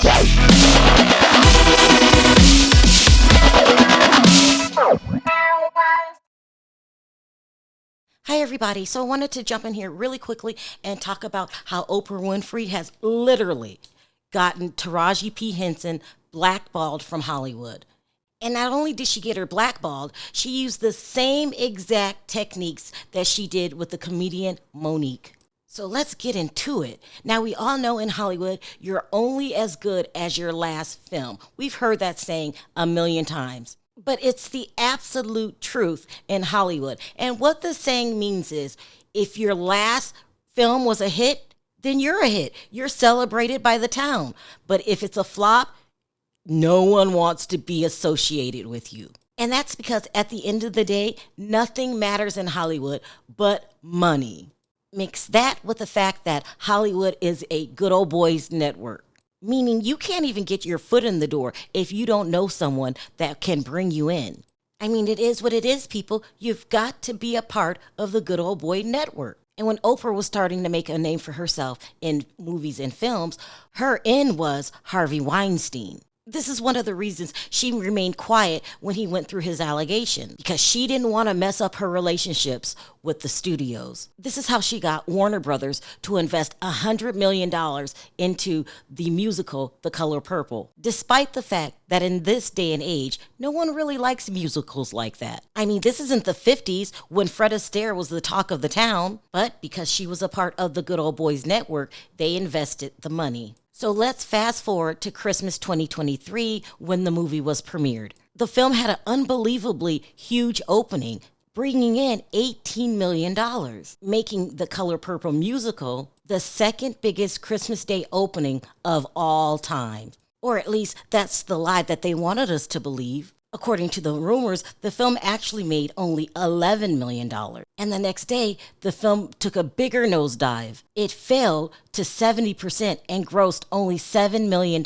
Hi, everybody. So I wanted to jump in here really quickly and talk about how Oprah Winfrey has literally gotten Taraji P Henson blackballed from Hollywood. And not only did she get her blackballed, she used the same exact techniques that she did with the comedian Monique. So let's get into it. Now, we all know in Hollywood, you're only as good as your last film. We've heard that saying a million times. But it's the absolute truth in Hollywood. And what the saying means is if your last film was a hit, then you're a hit. You're celebrated by the town. But if it's a flop, no one wants to be associated with you. And that's because at the end of the day, nothing matters in Hollywood but money. Mix that with the fact that Hollywood is a good old boys network, meaning you can't even get your foot in the door if you don't know someone that can bring you in. I mean, it is what it is, people. You've got to be a part of the good old boy network. And when Oprah was starting to make a name for herself in movies and films, her in was Harvey Weinstein. This is one of the reasons she remained quiet when he went through his allegation, because she didn't want to mess up her relationships with the studios. This is how she got Warner Brothers to invest $100 million into the musical The Color Purple, despite the fact that in this day and age, no one really likes musicals like that. I mean, this isn't the 50s when Fred Astaire was the talk of the town, but because she was a part of the Good Old Boys Network, they invested the money. So let's fast forward to Christmas 2023 when the movie was premiered. The film had an unbelievably huge opening, bringing in $18 million, making The Color Purple musical the second biggest Christmas Day opening of all time. Or at least that's the lie that they wanted us to believe. According to the rumors, the film actually made only $11 million. And the next day, the film took a bigger nosedive. It fell to 70% and grossed only $7 million.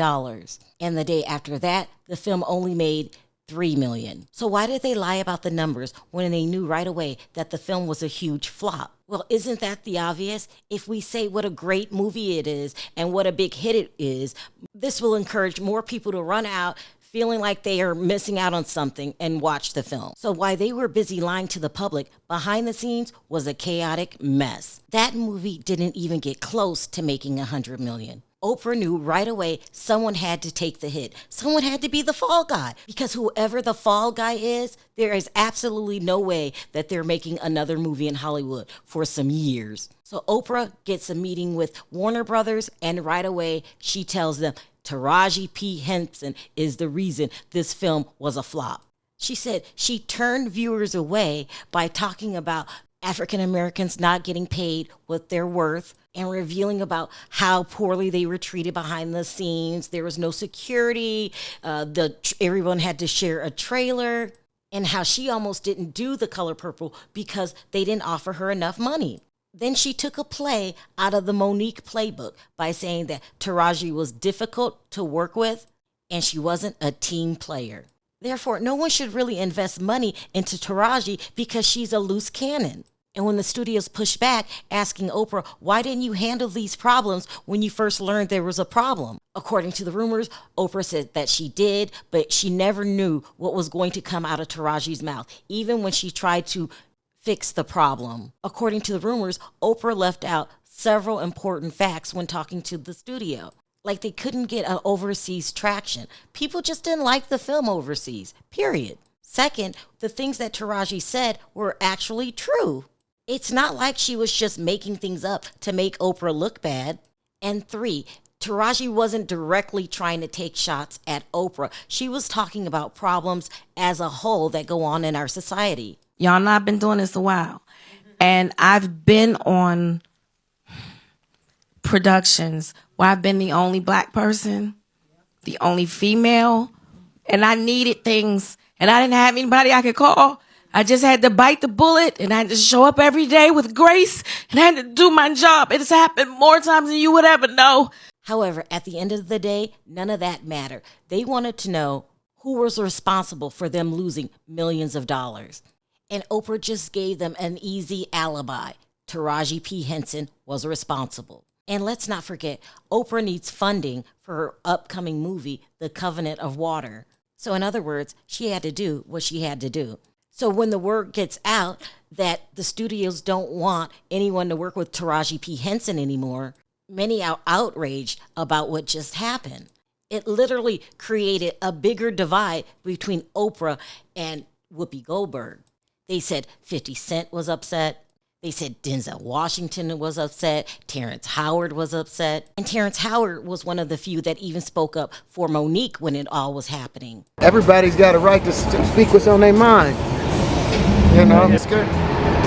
And the day after that, the film only made $3 million. So why did they lie about the numbers when they knew right away that the film was a huge flop? Well, isn't that the obvious? If we say what a great movie it is and what a big hit it is, this will encourage more people to run out feeling like they are missing out on something and watch the film. So while they were busy lying to the public, behind the scenes was a chaotic mess. That movie didn't even get close to making $100 million. Oprah knew right away someone had to take the hit. Someone had to be the fall guy, because whoever the fall guy is, there is absolutely no way that they're making another movie in Hollywood for some years. So Oprah gets a meeting with Warner Brothers, and right away she tells them Taraji P Henson is the reason this film was a flop. She said she turned viewers away by talking about African Americans not getting paid what they're worth, and revealing about how poorly they were treated behind the scenes. There was no security. Everyone had to share a trailer, and how she almost didn't do The Color Purple because they didn't offer her enough money. Then she took a play out of the Monique playbook by saying that Taraji was difficult to work with and she wasn't a team player. Therefore, no one should really invest money into Taraji because she's a loose cannon. And when the studios pushed back, asking Oprah, why didn't you handle these problems when you first learned there was a problem? According to the rumors, Oprah said that she did, but she never knew what was going to come out of Taraji's mouth, even when she tried to fix the problem. According to the rumors, Oprah left out several important facts when talking to the studio. Like they couldn't get an overseas traction. People just didn't like the film overseas, period. Second, the things that Taraji said were actually true. It's not like she was just making things up to make Oprah look bad. And three, Taraji wasn't directly trying to take shots at Oprah. She was talking about problems as a whole that go on in our society. Y'all know I've been doing this a while. And I've been on productions where I've been the only black person, the only female, and I needed things, and I didn't have anybody I could call. I just had to bite the bullet, and I had to show up every day with grace, and I had to do my job. It's happened more times than you would ever know. However, at the end of the day, none of that mattered. They wanted to know who was responsible for them losing millions of dollars. And Oprah just gave them an easy alibi. Taraji P Henson was responsible. And let's not forget, Oprah needs funding for her upcoming movie, The Covenant of Water. So in other words, she had to do what she had to do. So when the word gets out that the studios don't want anyone to work with Taraji P Henson anymore, many are outraged about what just happened. It literally created a bigger divide between Oprah and Whoopi Goldberg. They said 50 Cent was upset. They said Denzel Washington was upset. Terrence Howard was upset. And Terrence Howard was one of the few that even spoke up for Monique when it all was happening. Everybody's got a right to speak what's on their mind. You know, it's good.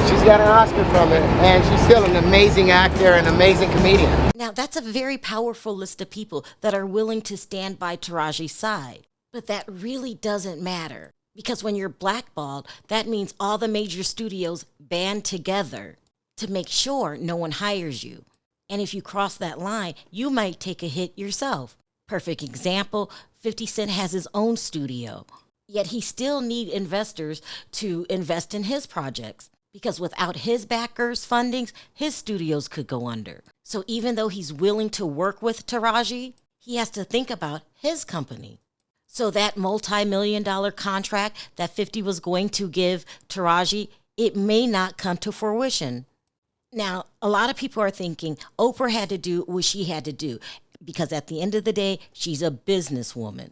She's got an Oscar from it, and she's still an amazing actor and amazing comedian. Now, that's a very powerful list of people that are willing to stand by Taraji's side. But that really doesn't matter. Because when you're blackballed, that means all the major studios band together to make sure no one hires you. And if you cross that line, you might take a hit yourself. Perfect example, 50 Cent has his own studio. Yet he still needs investors to invest in his projects. Because without his backers' fundings, his studios could go under. So even though he's willing to work with Taraji, he has to think about his company. So that multi-million-dollar contract that 50 was going to give Taraji, it may not come to fruition. Now, a lot of people are thinking Oprah had to do what she had to do because at the end of the day, she's a businesswoman.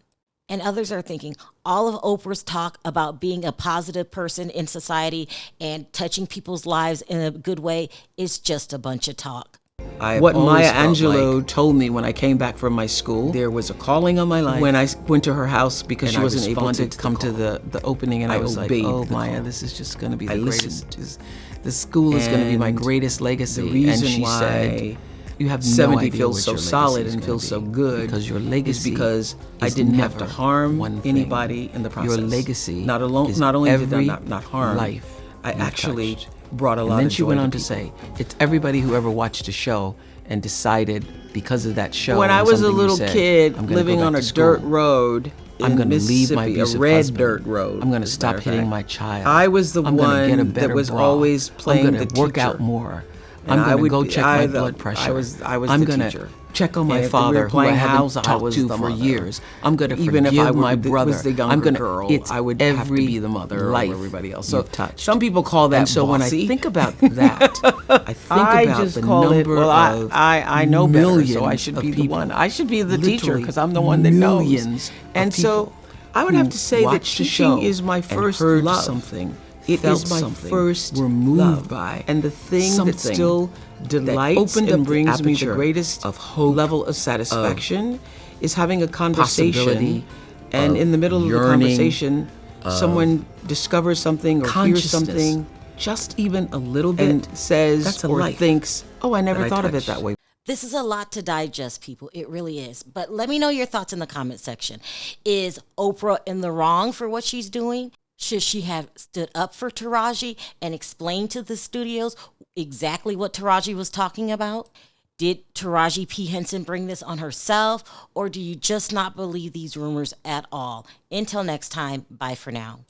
And others are thinking all of Oprah's talk about being a positive person in society and touching people's lives in a good way is just a bunch of talk. What Maya Angelou told me when I came back from my school, there was a calling on my life when I went to her house because she wasn't able to come to the opening, and I was like, oh, Maya, this is just going to be the greatest. The school is going to be my greatest legacy. The reason and she said, you have 70 feels so solid and feels so good because your legacy is because I didn't have to harm anybody in the process. Your legacy not only did I not harm life, I actually brought a lot of joy. And then she went on to say, it's everybody who ever watched a show and decided because of that show. When I was a little kid living on a dirt road in Mississippi, a red dirt road, I'm going to stop hitting my child. I was the one that was always playing the teacher. I'm going to work out more. I'm going to go check my blood pressure. I'm going to check on my father, who I haven't talked to for years. I'm going to forgive my brother. I'm going to. It's I would have to be the mother of everybody else. So some people call that. And so when I think about that, I think about the number of I know better, so I should be the one. I should be the teacher because I'm the one that knows. And so I would have to say that teaching is my first love. Something. It is my first we're moved by, and the thing that still delights and brings me the greatest of hope, level of satisfaction is having a conversation, and in the middle of the conversation, someone discovers something or hears something, just even a little bit, and says or thinks, "Oh, I never thought of it that way." This is a lot to digest, people. It really is. But let me know your thoughts in the comment section. Is Oprah in the wrong for what she's doing? Should she have stood up for Taraji and explained to the studios exactly what Taraji was talking about? Did Taraji P Henson bring this on herself, or do you just not believe these rumors at all? Until next time, bye for now.